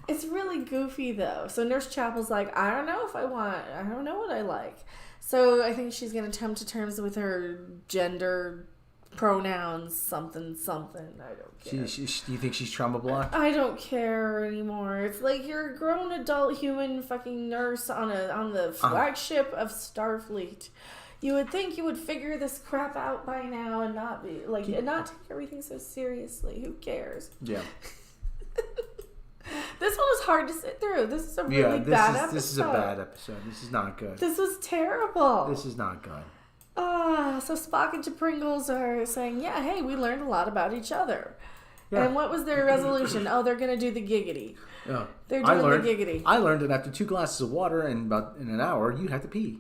It's really goofy, though. So Nurse Chapel's like, I don't know what I like. So I think she's going to come to terms with her gender pronouns, something. I don't care. Do you think she's trauma blocked? I don't care anymore. It's like you're a grown adult human fucking nurse on the flagship of Starfleet. You would think you would figure this crap out by now and not be like, and not take everything so seriously. Who cares? Yeah. This one was hard to sit through. This is a really bad episode. This is a bad episode. This is not good. This was terrible. This is not good. So Spock and Pringles are saying, yeah, hey, we learned a lot about each other. Yeah. And what was their resolution? Oh, they're gonna do the giggity. Yeah. They're doing the giggity. I learned that after 2 glasses of water and about in an hour, you have to pee.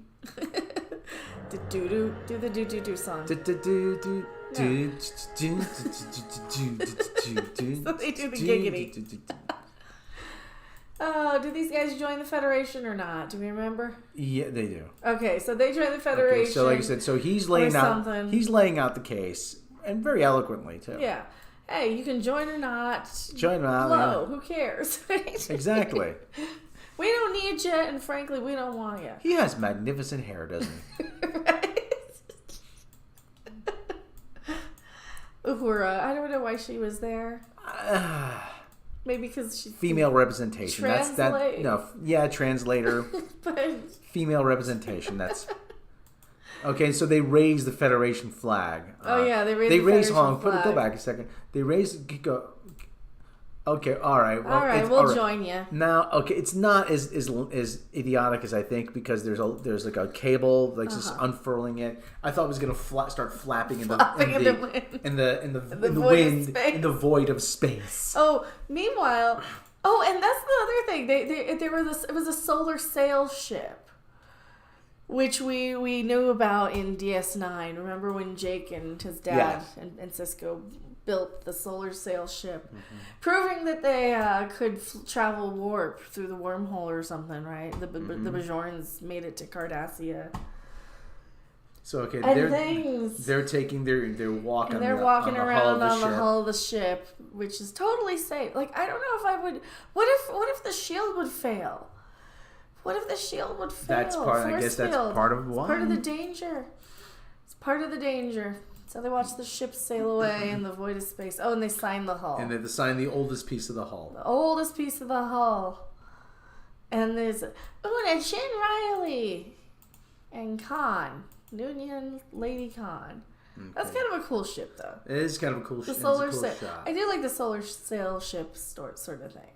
Do the do song. So they do the giggity. Oh, do these guys join the Federation or not? Do we remember? Yeah, they do. Okay, so they join the Federation. Okay, so like I said, so he's laying out the case, and very eloquently too. Yeah. Hey, you can join or not. Join or not. Blow. Yeah. Who cares? Exactly. We don't need you, and frankly, we don't want you. He has magnificent hair, doesn't he? Uhura, I don't know why she was there. Maybe because she's female representation. Translate. Translator. But Female representation. That's okay. So they raise the Federation flag. they raise the Federation flag. Go back a second. They raise. Go. Okay. All right. Well, all right. We'll join you now. Okay. It's not as idiotic as I think because there's like a cable like just unfurling it. I thought it was gonna start flapping in the void of space. Oh, meanwhile, and that's the other thing. It was a solar sail ship, which we knew about in DS9. Remember when Jake and his dad and Cisco built the solar sail ship, proving that they could travel warp through the wormhole or something, right? The Bajorans made it to Cardassia. So okay, and they're walking around on the hull of the ship, which is totally safe. Like I don't know if I would. What if the shield would fail? What if the shield would fail? That's part. I guess that's part of why. It's part of the danger. It's part of the danger. So they watch the ship sail away in the void of space. Oh, and they sign the hull. And they sign the oldest piece of the hull. The oldest piece of the hull. And there's Una Chin Riley and Khan. Noonien Lady Khan. Okay. That's kind of a cool ship, though. It is kind of a cool ship. Shot. I do like the solar sail ship sort of thing.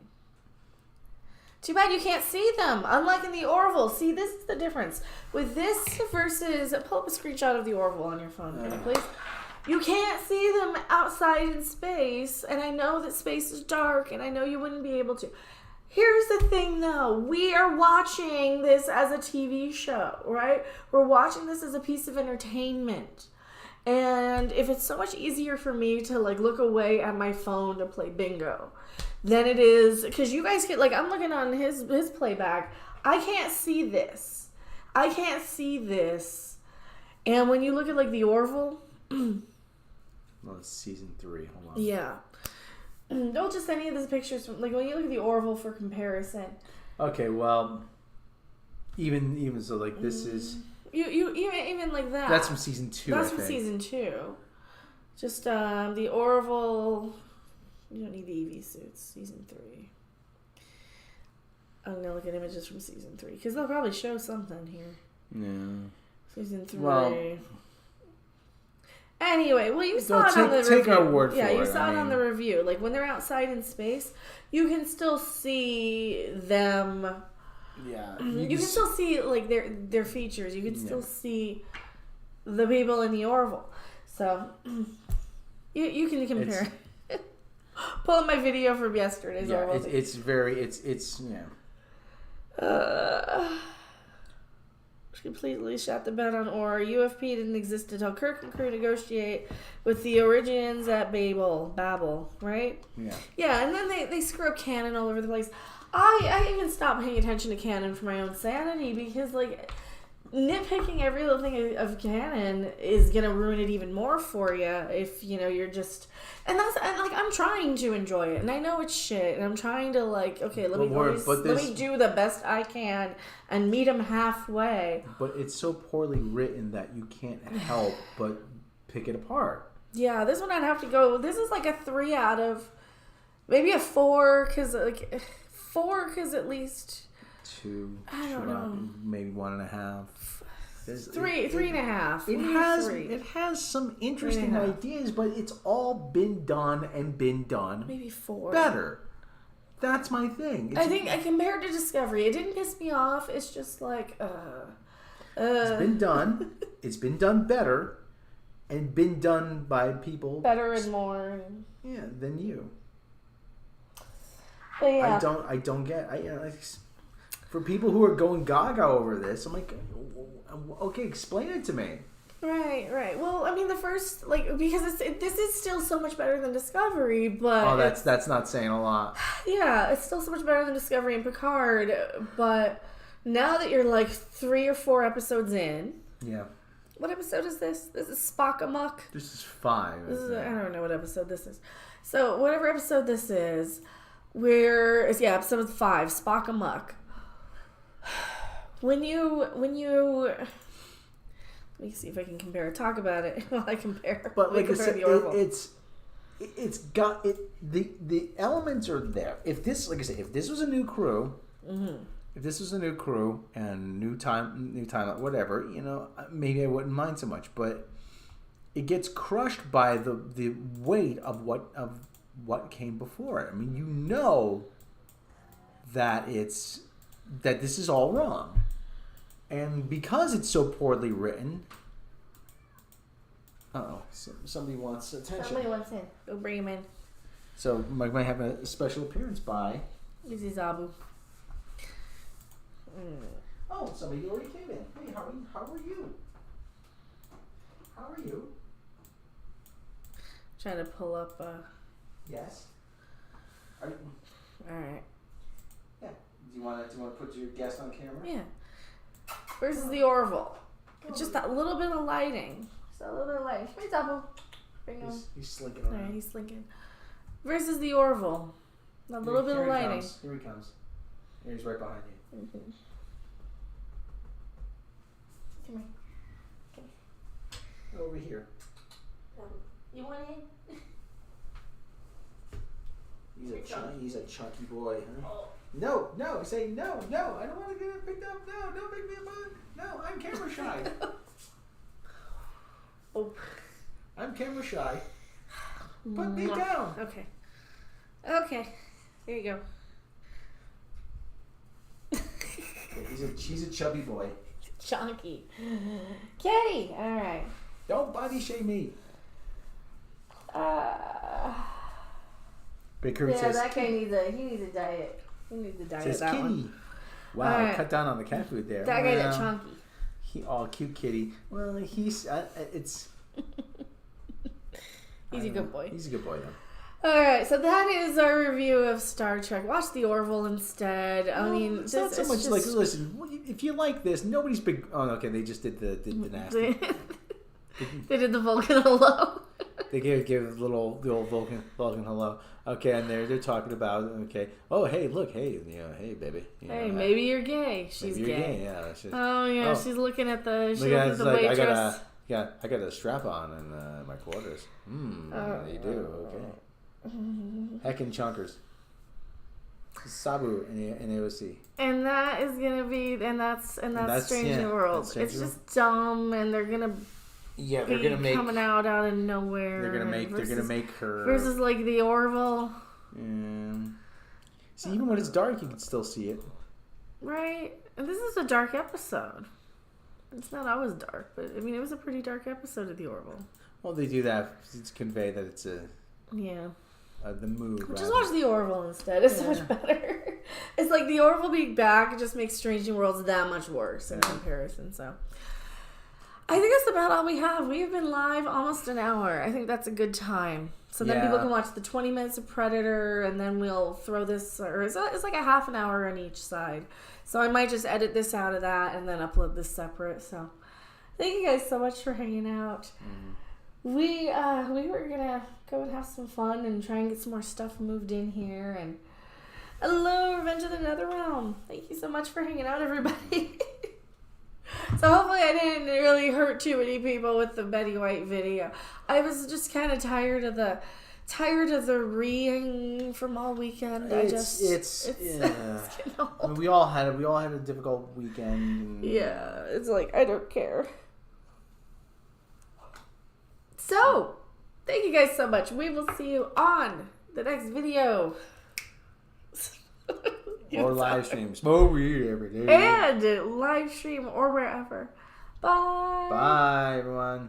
Too bad you can't see them, unlike in the Orville. See, this is the difference. With this versus... Pull up a screenshot of the Orville on your phone, can you please? You can't see them outside in space, and I know that space is dark, and I know you wouldn't be able to. Here's the thing, though. We are watching this as a TV show, right? We're watching this as a piece of entertainment. And if it's so much easier for me to, like, look away at my phone to play bingo than it is... Because you guys get... Like, I'm looking on his playback. I can't see this. And when you look at, like, the Orville... Well, it's season 3. Hold on. Yeah. Don't just any of these pictures from... Like, when you look at the Orville for comparison... Okay, well... Even so, like, this is... You even like that. That's from season 2. That's from season 2. Just the Orville. You don't need the EV suits. Season 3. I'm gonna look at images from season 3 because they'll probably show something here. Yeah. Season 3. Well, anyway, you saw it on the review. Take our word for it. Yeah, you saw it on the review. Like when they're outside in space, you can still see them. Yeah, you can still see like their features. You can still see the people in the Orville. So you can compare. Pull up my video from yesterday's Orville. It's completely shot the bed on Ore. UFP didn't exist until Kirk and crew negotiate with the Origins at Babel, right? Yeah. Yeah, and then they screw up canon all over the place. I even stopped paying attention to canon for my own sanity because, like, nitpicking every little thing of canon is gonna ruin it even more for you if you're just and I'm trying to enjoy it and I know it's shit and I'm trying to let me do the best I can and meet them halfway. But it's so poorly written that you can't help but pick it apart. Yeah, this one I'd have to go. This is like a 3 out of maybe a 4 because at least 2. I don't know. Maybe 1.5. 3.5. It has some interesting ideas, but it's all been done. Maybe 4. Better. That's my thing. I think compared to Discovery, it didn't piss me off. It's just like, it's been done. It's been done better. and been done by people better and more. than you. But yeah. I don't get. For people who are going gaga over this, I'm like, okay, explain it to me. Right. Well, I mean, the first, because this is still so much better than Discovery, but that's not saying a lot. Yeah, it's still so much better than Discovery and Picard, but now that you're like 3 or 4 episodes in, yeah. What episode is this? This is Spock Amok. This is 5. I don't know what episode this is. So whatever episode this is, episode 5, Spock Amok. When you let me see if I can talk about it while I compare. But like I said, the Orville. it's got it. The elements are there. If this, like I said, if this was a new crew, if this was a new crew and new time, whatever, maybe I wouldn't mind so much. But it gets crushed by the weight of what came before it. I mean, that this is all wrong. And because it's so poorly written, somebody wants attention. Somebody wants in. Go bring him in. So Mike might have a special appearance by. This is Abu. Oh, somebody already came in. Hey, how are you? How are you? Trying to pull up. Yes. All right. Yeah. Do you want to put your guest on camera? Yeah. Versus the Orville. It's just that little bit of lighting. Just a little bit of lighting. Hey, Double. Bring him. He's slinking around. Alright, he's slinking. Versus the Orville. A little bit of lighting. Here he comes. Here he's right behind you. Mm-hmm. Come here. Over here. You want in? He's a chunky boy, huh? Oh. No, say no, I don't want to get it picked up. No, don't pick me up on. No, I'm camera shy. Oh. I'm camera shy. Put me down. Okay. Here you go. She's a chubby boy. Chunky. Kitty. All right. Don't body shame me. Big Kurt says, that guy needs a diet. He needs a diet. Says that kitty. one. Wow, Right. cut down on the cat food there. That guy got chunky. Cute kitty. Well, he's it's. He's a good boy. He's a good boy though. Alright, so that is our review of Star Trek. Watch the Orville instead. It's not so much like, listen, if you like this, nobody's big. Oh, okay, they just did the nasty. They did the Vulcan hello. They gave the old Vulcan hello. Okay, and they're talking about, okay, oh, hey, look, hey, hey, baby. Hey, maybe you're gay. She's maybe you're gay. gay. Yeah. She's looking at the like, waitress. I got a strap on in my quarters. You do, okay. Heckin' chunkers. Sabu in AOC. And that is gonna be, and that's Strange New World. It's just dumb, and they're gonna make coming out of nowhere. They're gonna make her versus like the Orville. See, even when it's dark, you can still see it. Right, and this is a dark episode. It's not always dark, but I mean, it was a pretty dark episode of the Orville. Well, they do that to convey that it's the mood. Just watch the Orville instead. It's so much better. It's like the Orville being back just makes Strange New Worlds that much worse in comparison. So I think that's about all we have. We have been live almost an hour. I think that's a good time. So then people can watch the 20 minutes of Predator, and then we'll throw this, or it's like a half an hour on each side. So I might just edit this out of that and then upload this separate. So thank you guys so much for hanging out. We were gonna go and have some fun and try and get some more stuff moved in here. And hello, Revenge of the Netherrealm. Thank you so much for hanging out, everybody. So hopefully I didn't really hurt too many people with the Betty White video. I was just kind of tired of the reading from all weekend. It's I mean, we all had a difficult weekend. Yeah, it's like I don't care. So, thank you guys so much. We will see you on the next video. Or live streams. Every day. And live stream or wherever. Bye. Bye, everyone.